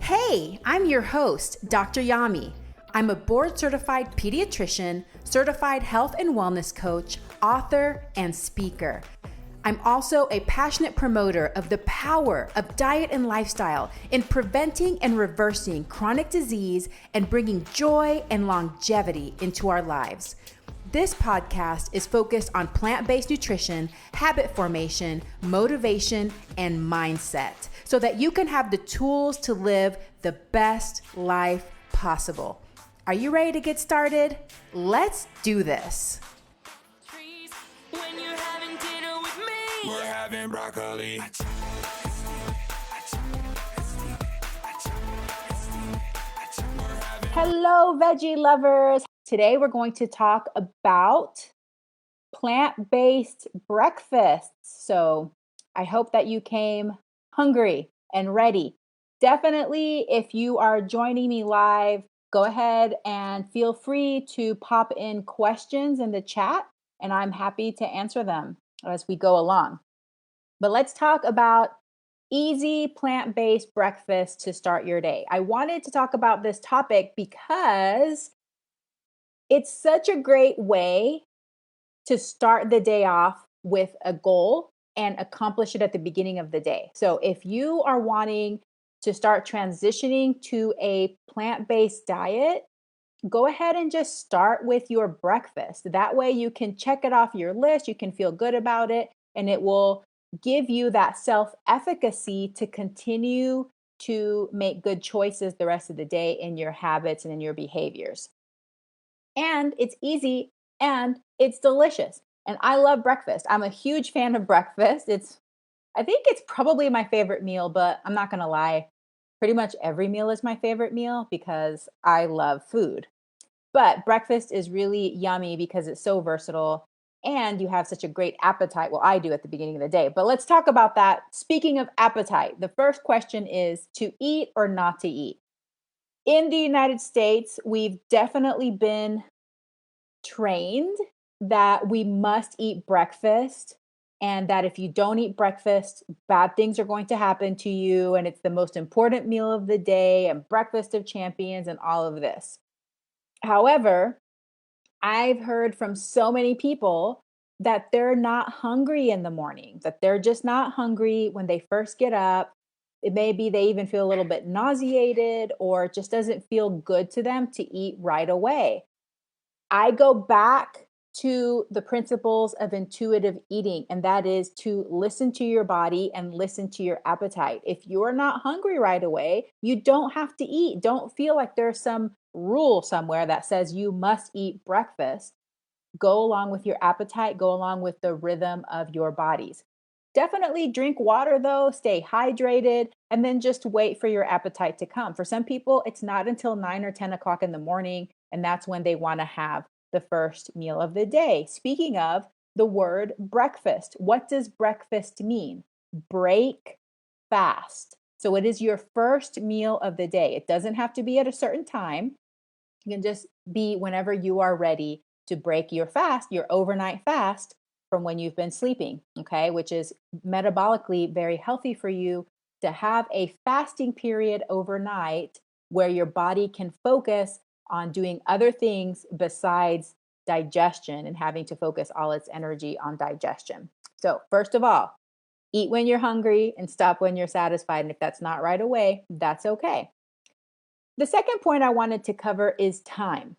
Hey, I'm your host, Dr. Yami. I'm a board-certified pediatrician, certified health and wellness coach, author, and speaker. I'm also a passionate promoter of the power of diet and lifestyle in preventing and reversing chronic disease and bringing joy and longevity into our lives. This podcast is focused on plant-based nutrition, habit formation, motivation, and mindset so that you can have the tools to live the best life possible. Are you ready to get started? Let's do this. We're having broccoli. Hello, veggie lovers. Today we're going to talk about plant-based breakfasts. So I hope that you came hungry and ready. Definitely, if you are joining me live, go ahead and feel free to pop in questions in the chat, and I'm happy to answer them as we go along. But let's talk about easy plant-based breakfast to start your day. I wanted to talk about this topic because it's such a great way to start the day off with a goal and accomplish it at the beginning of the day. So if you are wanting to start transitioning to a plant-based diet, go ahead and just start with your breakfast. That way you can check it off your list, you can feel good about it, and it will give you that self-efficacy to continue to make good choices the rest of the day in your habits and in your behaviors. And it's easy and it's delicious. And I love breakfast. I'm a huge fan of breakfast. I think it's probably my favorite meal, but I'm not going to lie. Pretty much every meal is my favorite meal because I love food. But breakfast is really yummy because it's so versatile and you have such a great appetite. Well, I do at the beginning of the day. But let's talk about that. Speaking of appetite, the first question is to eat or not to eat. In the United States, we've definitely been trained that we must eat breakfast and that if you don't eat breakfast, bad things are going to happen to you. And it's the most important meal of the day and breakfast of champions and all of this. However, I've heard from so many people that they're not hungry in the morning, that they're just not hungry when they first get up. It may be they even feel a little bit nauseated or it just doesn't feel good to them to eat right away. I go back to the principles of intuitive eating, and that is to listen to your body and listen to your appetite. If you're not hungry right away, you don't have to eat. Don't feel like there's some rule somewhere that says you must eat breakfast. Go along with your appetite, go along with the rhythm of your bodies. Definitely drink water though, stay hydrated, and then just wait for your appetite to come. For some people, it's not until 9 or 10 o'clock in the morning, and that's when they want to have the first meal of the day. Speaking of the word breakfast, what does breakfast mean? Break fast. So it is your first meal of the day. It doesn't have to be at a certain time. It can just be whenever you are ready to break your fast, your overnight fast from when you've been sleeping, okay? Which is metabolically very healthy for you to have a fasting period overnight where your body can focus on doing other things besides digestion and having to focus all its energy on digestion. So first of all, eat when you're hungry and stop when you're satisfied. And if that's not right away, that's okay. The second point I wanted to cover is time.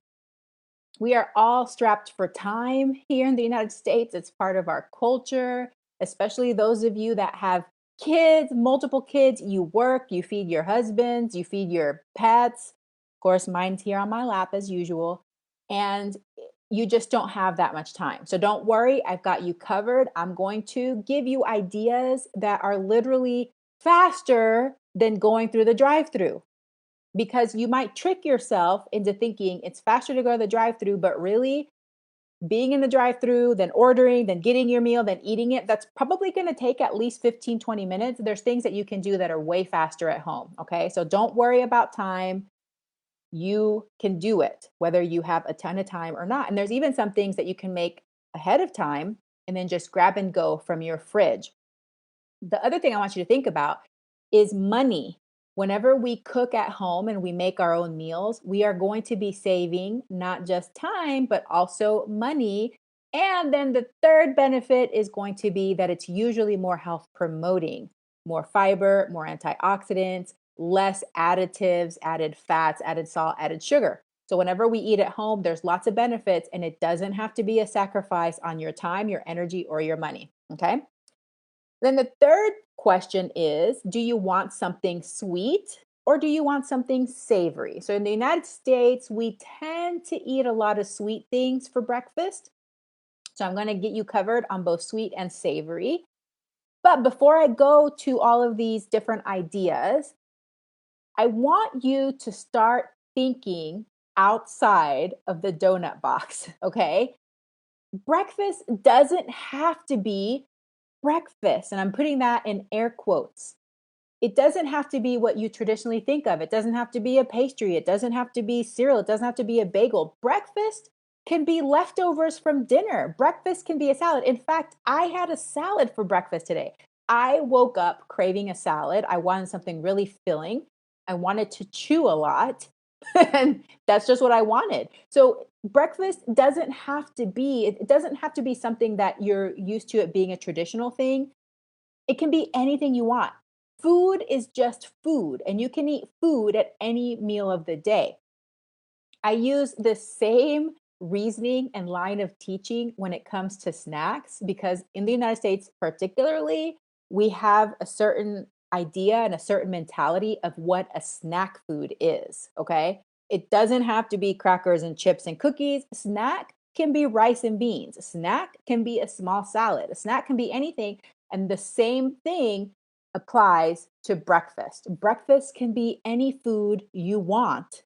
We are all strapped for time here in the United States. It's part of our culture, especially those of you that have kids, multiple kids. You work, you feed your husbands, you feed your pets. Of course, mine's here on my lap as usual. And you just don't have that much time. So don't worry, I've got you covered. I'm going to give you ideas that are literally faster than going through the drive-thru. Because you might trick yourself into thinking it's faster to go to the drive-thru, but really being in the drive-thru, then ordering, then getting your meal, then eating it, that's probably going to take at least 15, 20 minutes. There's things that you can do that are way faster at home, okay? So don't worry about time. You can do it, whether you have a ton of time or not. And there's even some things that you can make ahead of time and then just grab and go from your fridge. The other thing I want you to think about is money. Whenever we cook at home and we make our own meals, we are going to be saving not just time, but also money. And then the third benefit is going to be that it's usually more health promoting, more fiber, more antioxidants, less additives, added fats, added salt, added sugar. So, whenever we eat at home, there's lots of benefits, and it doesn't have to be a sacrifice on your time, your energy, or your money. Okay. Then the third question is, do you want something sweet or do you want something savory? So in the United States, we tend to eat a lot of sweet things for breakfast. So I'm going to get you covered on both sweet and savory. But before I go to all of these different ideas, I want you to start thinking outside of the donut box, okay? Breakfast doesn't have to be breakfast, and I'm putting that in air quotes. It doesn't have to be what you traditionally think of. It doesn't have to be a pastry. It doesn't have to be cereal. It doesn't have to be a bagel. Breakfast can be leftovers from dinner. Breakfast can be a salad. In fact, I had a salad for breakfast today. I woke up craving a salad. I wanted something really filling. I wanted to chew a lot. And that's just what I wanted. So breakfast doesn't have to be, it doesn't have to be something that you're used to it being a traditional thing. It can be anything you want. Food is just food, and you can eat food at any meal of the day. I use the same reasoning and line of teaching when it comes to snacks because in the United States, particularly, we have a certain idea and a certain mentality of what a snack food is. Okay. It doesn't have to be crackers and chips and cookies. Snack can be rice and beans. A snack can be a small salad. A snack can be anything. And the same thing applies to breakfast. Breakfast can be any food you want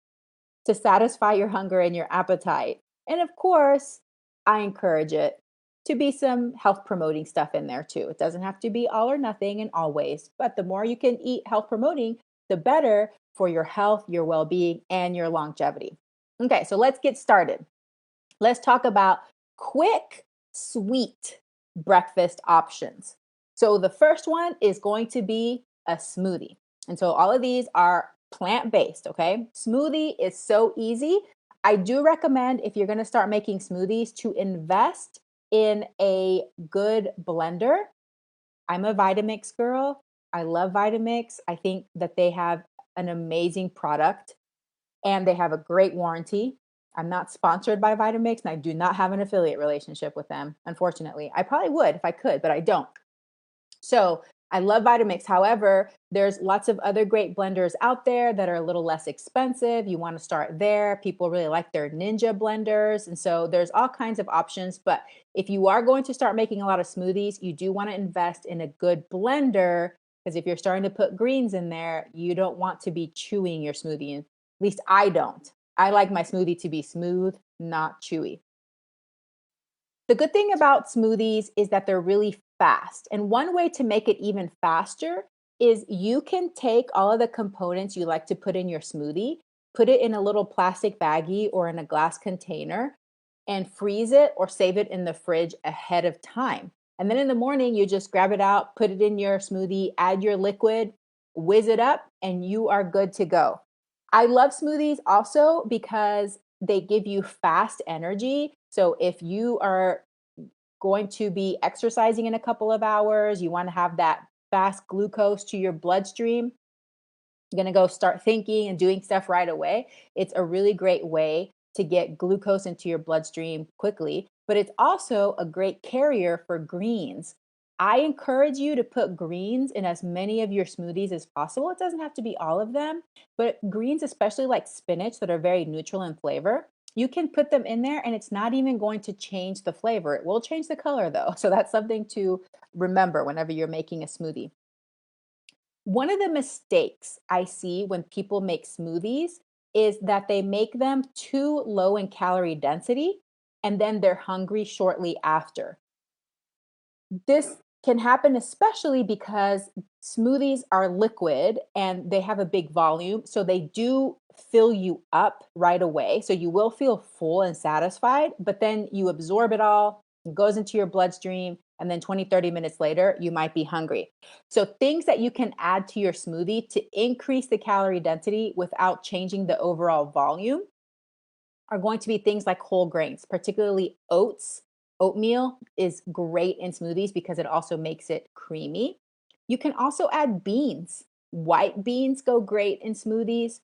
to satisfy your hunger and your appetite. And of course, I encourage it to be some health promoting stuff in there too. It doesn't have to be all or nothing and always, but the more you can eat health promoting, the better for your health, your well being, and your longevity. Okay, so let's get started. Let's talk about quick, sweet breakfast options. So the first one is going to be a smoothie. And so all of these are plant based, okay? Smoothie is so easy. I do recommend if you're going to start making smoothies to invest in a good blender. I'm a Vitamix girl. I love Vitamix. I think that they have an amazing product and they have a great warranty. I'm not sponsored by Vitamix and I do not have an affiliate relationship with them, unfortunately. I probably would if I could, but I don't. So I love Vitamix. However, there's lots of other great blenders out there that are a little less expensive. You want to start there. People really like their Ninja blenders. And so there's all kinds of options. But if you are going to start making a lot of smoothies, you do want to invest in a good blender because if you're starting to put greens in there, you don't want to be chewing your smoothie. At least I don't. I like my smoothie to be smooth, not chewy. The good thing about smoothies is that they're really fast. And one way to make it even faster is you can take all of the components you like to put in your smoothie, put it in a little plastic baggie or in a glass container, and freeze it or save it in the fridge ahead of time. And then in the morning, you just grab it out, put it in your smoothie, add your liquid, whiz it up, and you are good to go. I love smoothies also because they give you fast energy. So if you are going to be exercising in a couple of hours, you want to have that fast glucose to your bloodstream, you're going to go start thinking and doing stuff right away. It's a really great way to get glucose into your bloodstream quickly, but it's also a great carrier for greens. I encourage you to put greens in as many of your smoothies as possible. It doesn't have to be all of them, but greens, especially like spinach, that are very neutral in flavor, you can put them in there and it's not even going to change the flavor. It will change the color though. So that's something to remember whenever you're making a smoothie. One of the mistakes I see when people make smoothies is that they make them too low in calorie density and then they're hungry shortly after. This can happen especially because smoothies are liquid and they have a big volume. So they do fill you up right away. So you will feel full and satisfied, but then you absorb it all, it goes into your bloodstream, And then 20, 30 minutes later, you might be hungry. So things that you can add to your smoothie to increase the calorie density without changing the overall volume are going to be things like whole grains, particularly oats. Oatmeal is great in smoothies because it also makes it creamy. You can also add beans. White beans go great in smoothies,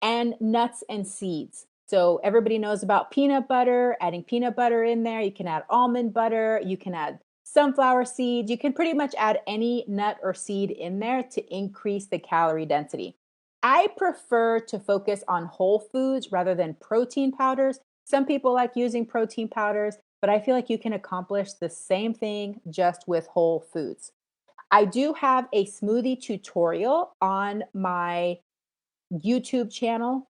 and nuts and seeds. So everybody knows about peanut butter, adding peanut butter in there. You can add almond butter, you can add sunflower seeds. You can pretty much add any nut or seed in there to increase the calorie density. I prefer to focus on whole foods rather than protein powders. Some people like using protein powders, but I feel like you can accomplish the same thing just with whole foods. I do have a smoothie tutorial on my YouTube channel,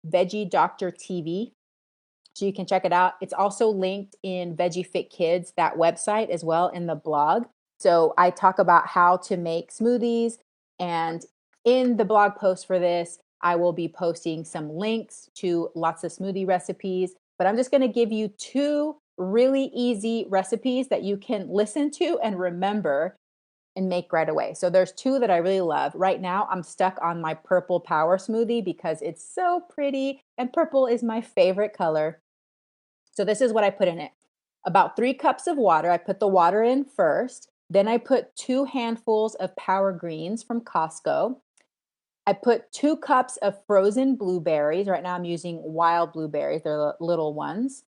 Veggie Doctor TV. So you can check it out. It's also linked in Veggie Fit Kids, that website as well, in the blog. So I talk about how to make smoothies. And in the blog post for this, I will be posting some links to lots of smoothie recipes. But I'm just going to give you two really easy recipes that you can listen to and remember and make right away. So there's two that I really love. Right now, I'm stuck on my purple power smoothie because it's so pretty and purple is my favorite color. So this is what I put in it. About 3 cups of water. I put the water in first. Then I put 2 handfuls of power greens from Costco. I put 2 cups of frozen blueberries. Right now I'm using wild blueberries. They're the little ones.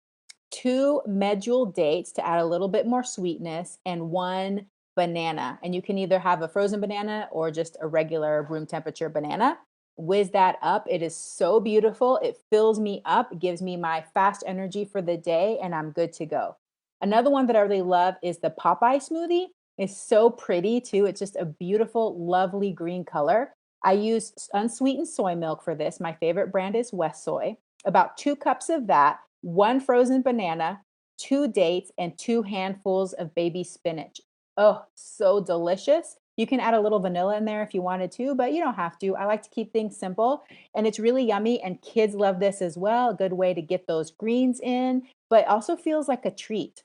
2 medjool dates to add a little bit more sweetness, and 1 banana. And you can either have a frozen banana or just a regular room temperature banana. Whiz that up. It is so beautiful. It fills me up, gives me my fast energy for the day, and I'm good to go. Another one that I really love is the Popeye smoothie. It's so pretty too. It's just a beautiful, lovely green color. I use unsweetened soy milk for this. My favorite brand is West Soy. About 2 cups of that, 1 frozen banana, 2 dates, and 2 handfuls of baby spinach. Oh, so delicious. You can add a little vanilla in there if you wanted to, but you don't have to. I like to keep things simple, and it's really yummy, and kids love this as well. A good way to get those greens in, but also feels like a treat.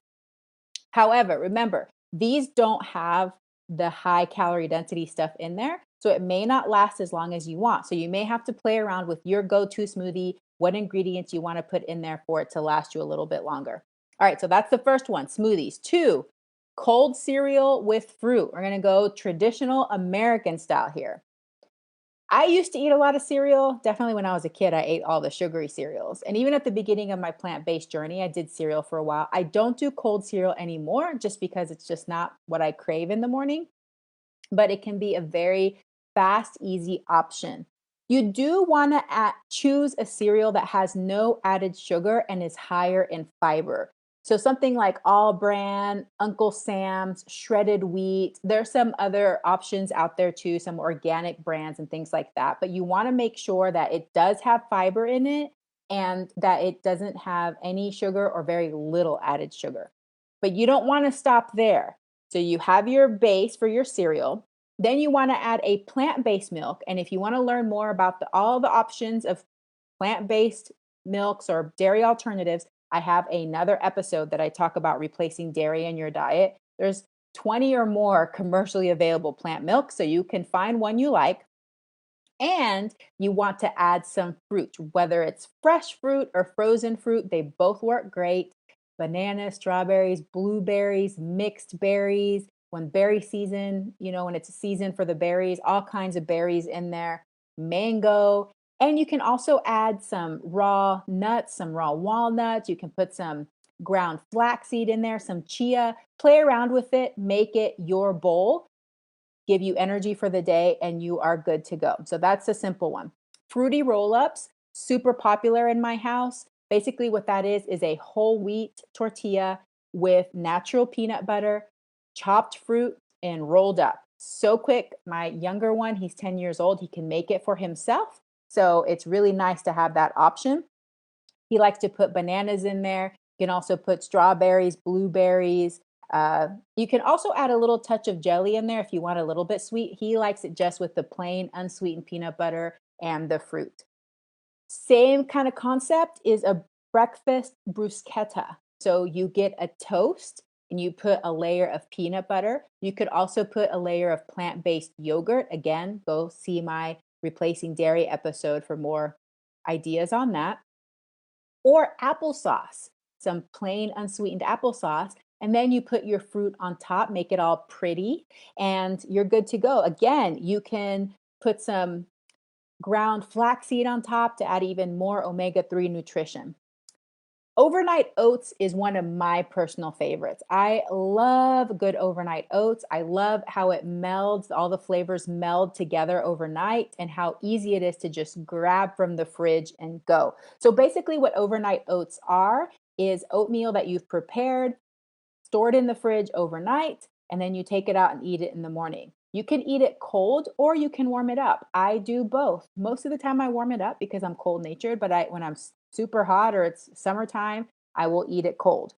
However, remember, these don't have the high calorie density stuff in there, so it may not last as long as you want. So you may have to play around with your go-to smoothie, what ingredients you want to put in there for it to last you a little bit longer. All right, so that's the first one, smoothies. 2, cold cereal with fruit. We're going to go traditional American style here. I used to eat a lot of cereal. Definitely when I was a kid, I ate all the sugary cereals. And even at the beginning of my plant-based journey, I did cereal for a while. I don't do cold cereal anymore just because it's just not what I crave in the morning, but it can be a very fast, easy option. You do want to choose a cereal that has no added sugar and is higher in fiber. So something like All Bran, Uncle Sam's, shredded wheat. There's some other options out there too, some organic brands and things like that. But you want to make sure that it does have fiber in it and that it doesn't have any sugar or very little added sugar. But you don't want to stop there. So you have your base for your cereal. Then you want to add a plant-based milk. And if you want to learn more about all the options of plant-based milks or dairy alternatives, I have another episode that I talk about replacing dairy in your diet. There's 20 or more commercially available plant milks, so you can find one you like. And you want to add some fruit, whether it's fresh fruit or frozen fruit, they both work great. Bananas, strawberries, blueberries, mixed berries. When berry season, when it's a season for the berries, all kinds of berries in there. Mango. And you can also add some raw nuts, some raw walnuts. You can put some ground flaxseed in there, some chia. Play around with it, make it your bowl, give you energy for the day, and you are good to go. So that's a simple one. Fruity roll-ups, super popular in my house. Basically what that is a whole wheat tortilla with natural peanut butter, chopped fruit, and rolled up. So quick. My younger one, he's 10 years old. He can make it for himself. So it's really nice to have that option. He likes to put bananas in there. You can also put strawberries, blueberries. You can also add a little touch of jelly in there if you want a little bit sweet. He likes it just with the plain unsweetened peanut butter and the fruit. Same kind of concept is a breakfast bruschetta. So you get a toast and you put a layer of peanut butter. You could also put a layer of plant-based yogurt. Again, go see my replacing dairy episode for more ideas on that. Or applesauce, some plain unsweetened applesauce. And then you put your fruit on top, make it all pretty, and you're good to go. Again, you can put some ground flaxseed on top to add even more omega-3 nutrition. Overnight oats is one of my personal favorites. I love good overnight oats. I love how it melds, all the flavors meld together overnight, and how easy it is to just grab from the fridge and go. So basically what overnight oats are is oatmeal that you've prepared, stored in the fridge overnight, and then you take it out and eat it in the morning. You can eat it cold or you can warm it up. I do both. Most of the time I warm it up because I'm cold natured, but when I'm super hot or it's summertime, I will eat it cold.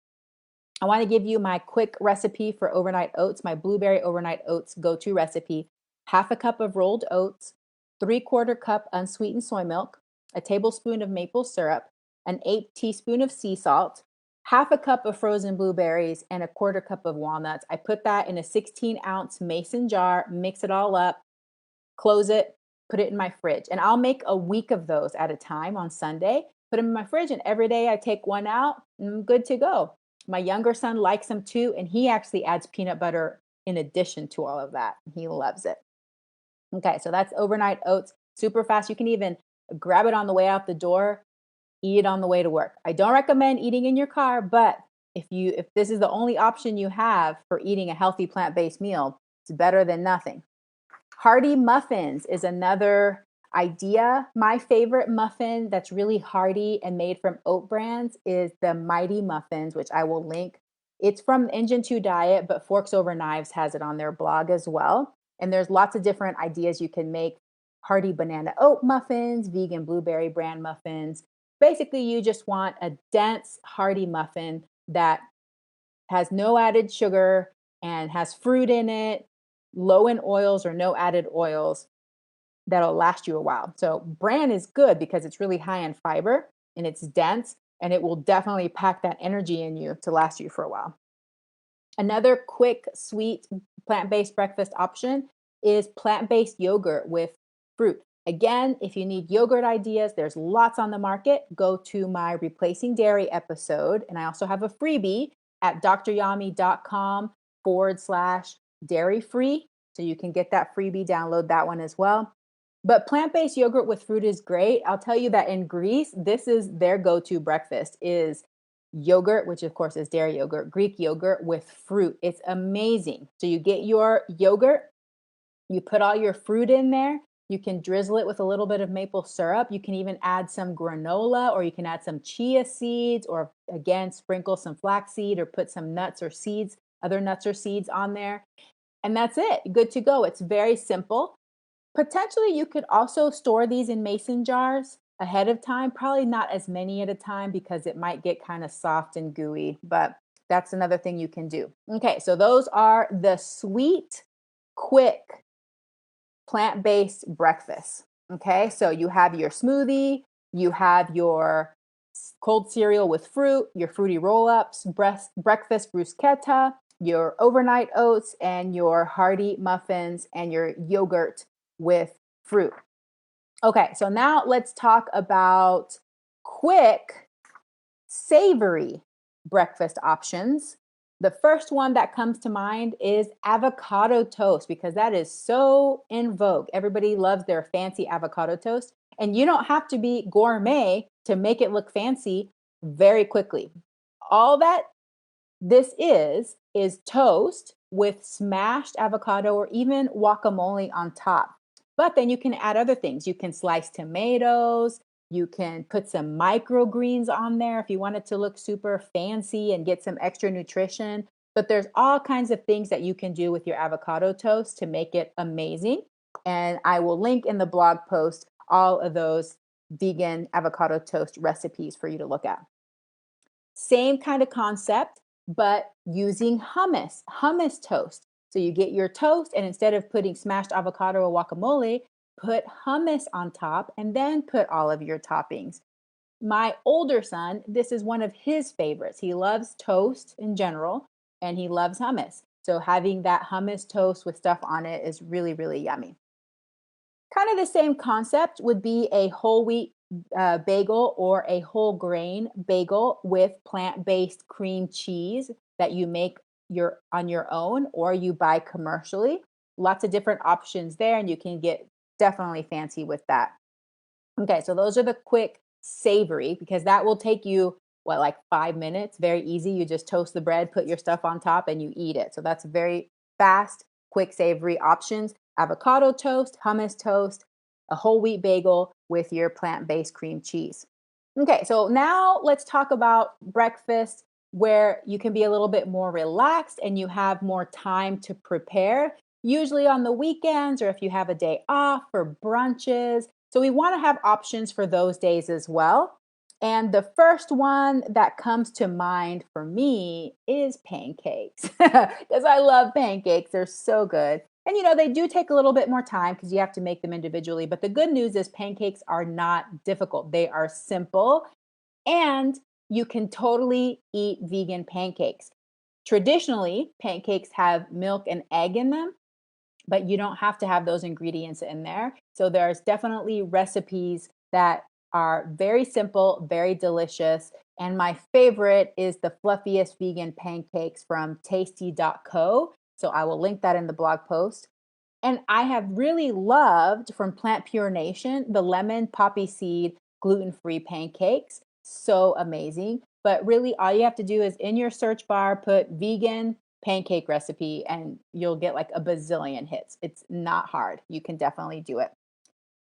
I want to give you my quick recipe for overnight oats, my blueberry overnight oats go-to recipe. Half a cup of rolled oats, 3/4 cup unsweetened soy milk, a tablespoon of maple syrup, an 1/8 teaspoon of sea salt, half a cup of frozen blueberries, and a 1/4 cup of walnuts. I put that in a 16-ounce mason jar, mix it all up, close it, put it in my fridge. And I'll make a week of those at a time on Sunday, put them in my fridge, and every day I take one out and I'm good to go. My younger son likes them too, and he actually adds peanut butter in addition to all of that. He loves it. Okay, so that's overnight oats, super fast. You can even grab it on the way out the door, eat it on the way to work. I don't recommend eating in your car, but if this is the only option you have for eating a healthy plant-based meal, it's better than nothing. Hearty muffins is another idea. My favorite muffin that's really hearty and made from oat brands is the Mighty Muffins, which I will link. It's from Engine 2 Diet, but Forks Over Knives has it on their blog as well. And there's lots of different ideas you can make. Hearty banana oat muffins, vegan blueberry bran muffins. Basically, you just want a dense, hearty muffin that has no added sugar and has fruit in it, low in oils or no added oils, that'll last you a while. So bran is good because it's really high in fiber and it's dense, and it will definitely pack that energy in you to last you for a while. Another quick, sweet, plant-based breakfast option is plant-based yogurt with fruit. Again, if you need yogurt ideas, there's lots on the market. Go to my replacing dairy episode, and I also have a freebie at dryami.com/dairy free. So you can get that freebie, download that one as well. But plant-based yogurt with fruit is great. I'll tell you that in Greece, this is their go-to breakfast is yogurt, which of course is dairy yogurt, Greek yogurt with fruit. It's amazing. So you get your yogurt, you put all your fruit in there. You can drizzle it with a little bit of maple syrup. You can even add some granola, or you can add some chia seeds, or again, sprinkle some flaxseed or put some nuts or seeds, other nuts or seeds on there. And that's it. Good to go. It's very simple. Potentially, you could also store these in mason jars ahead of time. Probably not as many at a time because it might get kind of soft and gooey, but that's another thing you can do. Okay, so those are the sweet, quick, plant-based breakfasts. Okay, so you have your smoothie, you have your cold cereal with fruit, your fruity roll-ups, breakfast bruschetta, your overnight oats, and your hearty muffins, and your yogurt with fruit. Okay, so now let's talk about quick, savory breakfast options. The first one that comes to mind is avocado toast, because that is so in vogue. Everybody loves their fancy avocado toast, and you don't have to be gourmet to make it look fancy very quickly. All that this is toast with smashed avocado or even guacamole on top. But then you can add other things. You can slice tomatoes. You can put some microgreens on there if you want it to look super fancy and get some extra nutrition. But there's all kinds of things that you can do with your avocado toast to make it amazing. And I will link in the blog post all of those vegan avocado toast recipes for you to look at. Same kind of concept, but using hummus toast. So you get your toast, and instead of putting smashed avocado or guacamole, put hummus on top and then put all of your toppings. My older son, this is one of his favorites. He loves toast in general, and he loves hummus. So having that hummus toast with stuff on it is really, really yummy. Kind of the same concept would be a whole wheat bagel or a whole grain bagel with plant-based cream cheese that you make on your own or you buy commercially. Lots of different options there, and you can get definitely fancy with that. Okay, so those are the quick savory because that will take you what, like 5 minutes. Very easy. You just toast the bread, put your stuff on top, and you eat it. So that's very fast, quick savory options. Avocado toast, hummus toast, a whole wheat bagel with your plant-based cream cheese. Okay, so now let's talk about breakfast where you can be a little bit more relaxed and you have more time to prepare, usually on the weekends or if you have a day off for brunches. So we want to have options for those days as well. And the first one that comes to mind for me is pancakes because I love pancakes. They're so good. And they do take a little bit more time because you have to make them individually. But the good news is pancakes are not difficult, they are simple and you can totally eat vegan pancakes. Traditionally, pancakes have milk and egg in them, but you don't have to have those ingredients in there. So there's definitely recipes that are very simple, very delicious. And my favorite is the fluffiest vegan pancakes from tasty.co. So I will link that in the blog post. And I have really loved from Plant Pure Nation the lemon poppy seed gluten-free pancakes. So amazing. But really, all you have to do is in your search bar, put vegan pancake recipe, and you'll get like a bazillion hits. It's not hard. You can definitely do it.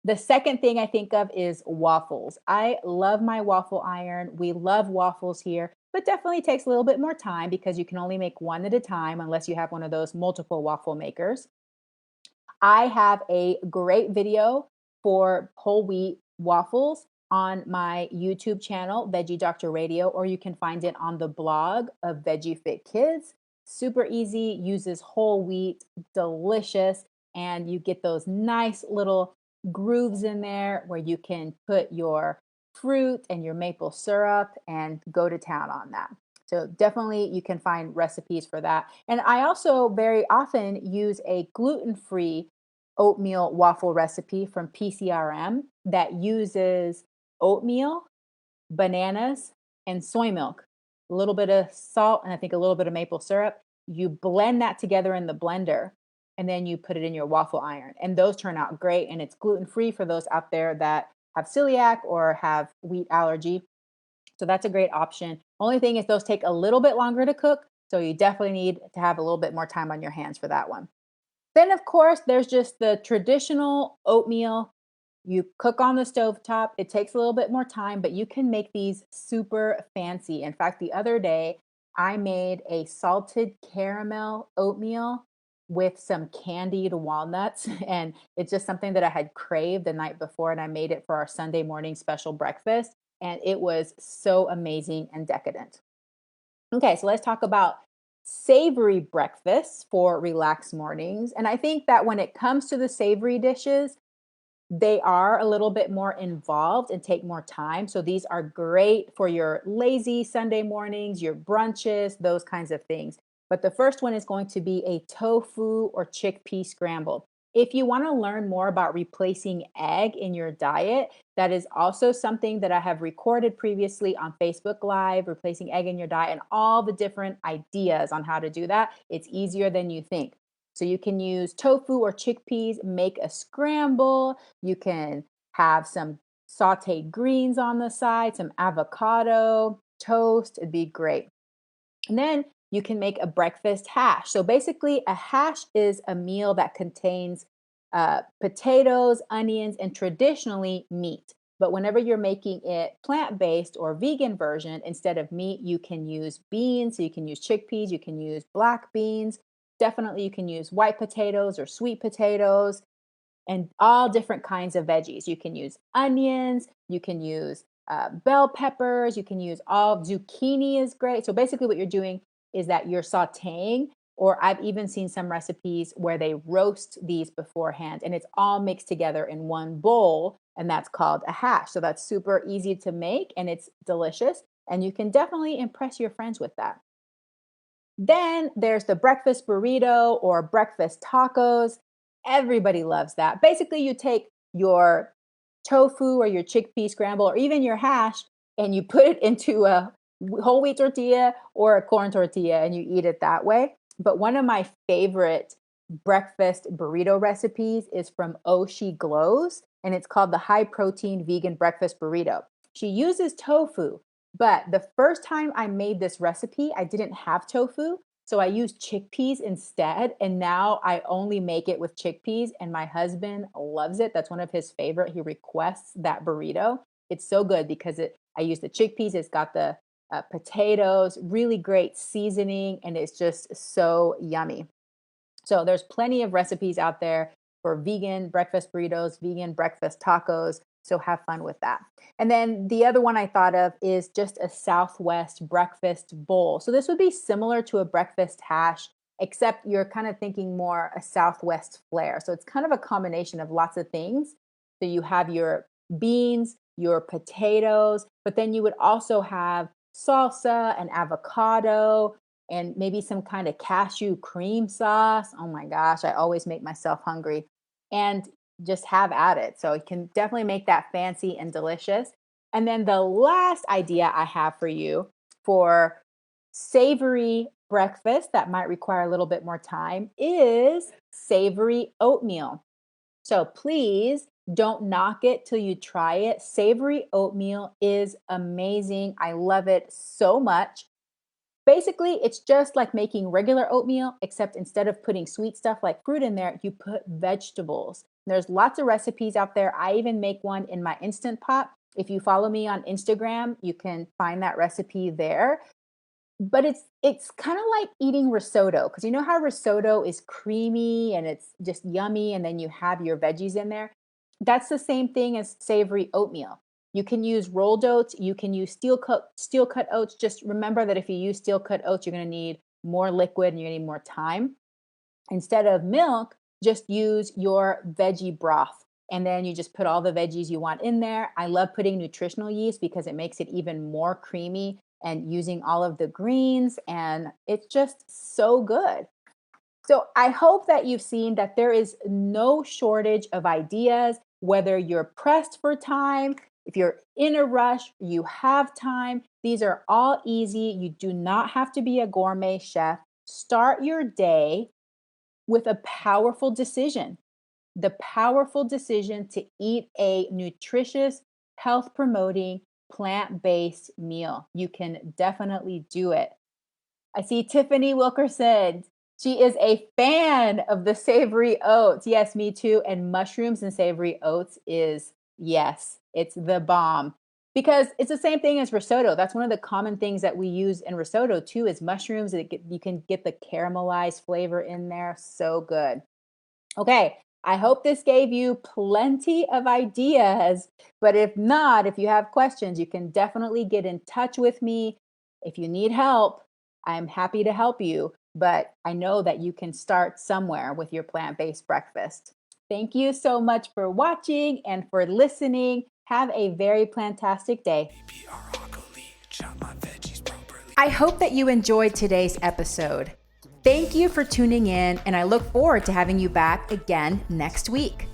The second thing I think of is waffles. I love my waffle iron. We love waffles here, but definitely takes a little bit more time because you can only make one at a time unless you have one of those multiple waffle makers. I have a great video for whole wheat waffles on my YouTube channel, Veggie Doctor Radio, or you can find it on the blog of Veggie Fit Kids. Super easy, uses whole wheat, delicious, and you get those nice little grooves in there where you can put your fruit and your maple syrup and go to town on that. So definitely you can find recipes for that. And I also very often use a gluten-free oatmeal waffle recipe from PCRM that uses oatmeal, bananas, and soy milk, a little bit of salt, and I think a little bit of maple syrup. You blend that together in the blender and then you put it in your waffle iron. And those turn out great. And it's gluten-free for those out there that have celiac or have wheat allergy. So that's a great option. Only thing is those take a little bit longer to cook. So you definitely need to have a little bit more time on your hands for that one. Then, of course, there's just the traditional oatmeal. You cook on the stovetop. It takes a little bit more time, but you can make these super fancy. In fact, the other day, I made a salted caramel oatmeal with some candied walnuts. And it's just something that I had craved the night before, and I made it for our Sunday morning special breakfast. And it was so amazing and decadent. Okay, so let's talk about savory breakfasts for relaxed mornings. And I think that when it comes to the savory dishes, they are a little bit more involved and take more time. So these are great for your lazy Sunday mornings, your brunches, those kinds of things. But the first one is going to be a tofu or chickpea scramble. If you want to learn more about replacing egg in your diet, that is also something that I have recorded previously on Facebook Live, replacing egg in your diet, and all the different ideas on how to do that. It's easier than you think. So you can use tofu or chickpeas, make a scramble. You can have some sauteed greens on the side, some avocado, toast. It'd be great. And then you can make a breakfast hash. So basically, a hash is a meal that contains potatoes, onions, and traditionally meat. But whenever you're making it plant based or vegan version, instead of meat, you can use beans. So you can use chickpeas, you can use black beans. Definitely, you can use white potatoes or sweet potatoes and all different kinds of veggies. You can use onions, you can use bell peppers, you can use all zucchini is great. So basically, what you're doing is that you're sauteing, or I've even seen some recipes where they roast these beforehand and it's all mixed together in one bowl, and that's called a hash. So that's super easy to make and it's delicious, and you can definitely impress your friends with that. Then there's the breakfast burrito or breakfast tacos. Everybody loves that. Basically, you take your tofu or your chickpea scramble or even your hash and you put it into a whole wheat tortilla or a corn tortilla and you eat it that way. But one of my favorite breakfast burrito recipes is from She Glows, and it's called the high protein vegan breakfast burrito. She uses tofu, but the first time I made this recipe, I didn't have tofu. So I used chickpeas instead. And now I only make it with chickpeas. And my husband loves it. That's one of his favorite. He requests that burrito. It's so good because I use the chickpeas. It's got the potatoes, really great seasoning, and it's just so yummy. So there's plenty of recipes out there for vegan breakfast burritos, vegan breakfast tacos. So have fun with that. And then the other one I thought of is just a Southwest breakfast bowl. So this would be similar to a breakfast hash, except you're kind of thinking more a Southwest flair. So it's kind of a combination of lots of things. So you have your beans, your potatoes, but then you would also have salsa and avocado and maybe some kind of cashew cream sauce. Oh my gosh, I always make myself hungry. And just have at it. So it can definitely make that fancy and delicious. And then the last idea I have for you for savory breakfast that might require a little bit more time is savory oatmeal. So please don't knock it till you try it. Savory oatmeal is amazing. I love it so much. Basically, it's just like making regular oatmeal, except instead of putting sweet stuff like fruit in there, you put vegetables. There's lots of recipes out there. I even make one in my Instant Pot. If you follow me on Instagram, you can find that recipe there. But it's kind of like eating risotto, because you know how risotto is creamy and it's just yummy, and then you have your veggies in there. That's the same thing as savory oatmeal. You can use rolled oats, you can use steel cut oats. Just remember that if you use steel cut oats, you're going to need more liquid and you're going to need more time. Instead of milk, just use your veggie broth. And then you just put all the veggies you want in there. I love putting nutritional yeast because it makes it even more creamy and using all of the greens. And it's just so good. So I hope that you've seen that there is no shortage of ideas, whether you're pressed for time, if you're in a rush, you have time. These are all easy. You do not have to be a gourmet chef. Start your day with a powerful decision. The powerful decision to eat a nutritious, health promoting, plant-based meal. You can definitely do it. I see Tiffany Wilkerson. She is a fan of the savory oats. Yes, me too. And mushrooms and savory oats is, yes, it's the bomb. Because it's the same thing as risotto. That's one of the common things that we use in risotto too is mushrooms. You can get the caramelized flavor in there. So good. Okay, I hope this gave you plenty of ideas. But if not, if you have questions, you can definitely get in touch with me. If you need help, I'm happy to help you. But I know that you can start somewhere with your plant-based breakfast. Thank you so much for watching and for listening. Have a very plantastic day. I hope that you enjoyed today's episode. Thank you for tuning in, and I look forward to having you back again next week.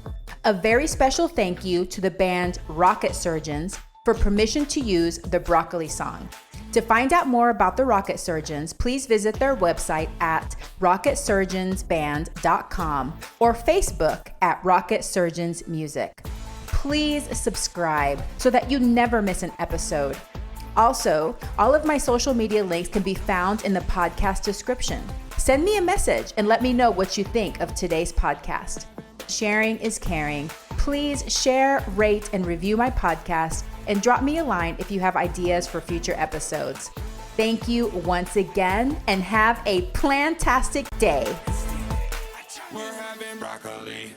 A very special thank you to the band Rocket Surgeons for permission to use the Broccoli song. To find out more about the Rocket Surgeons, please visit their website at rocketsurgeonsband.com or Facebook at Rocket Surgeons Music. Please subscribe so that you never miss an episode. Also, all of my social media links can be found in the podcast description. Send me a message and let me know what you think of today's podcast. Sharing is caring. Please share, rate, and review my podcast, and drop me a line if you have ideas for future episodes. Thank you once again, and have a plantastic day. We're having broccoli.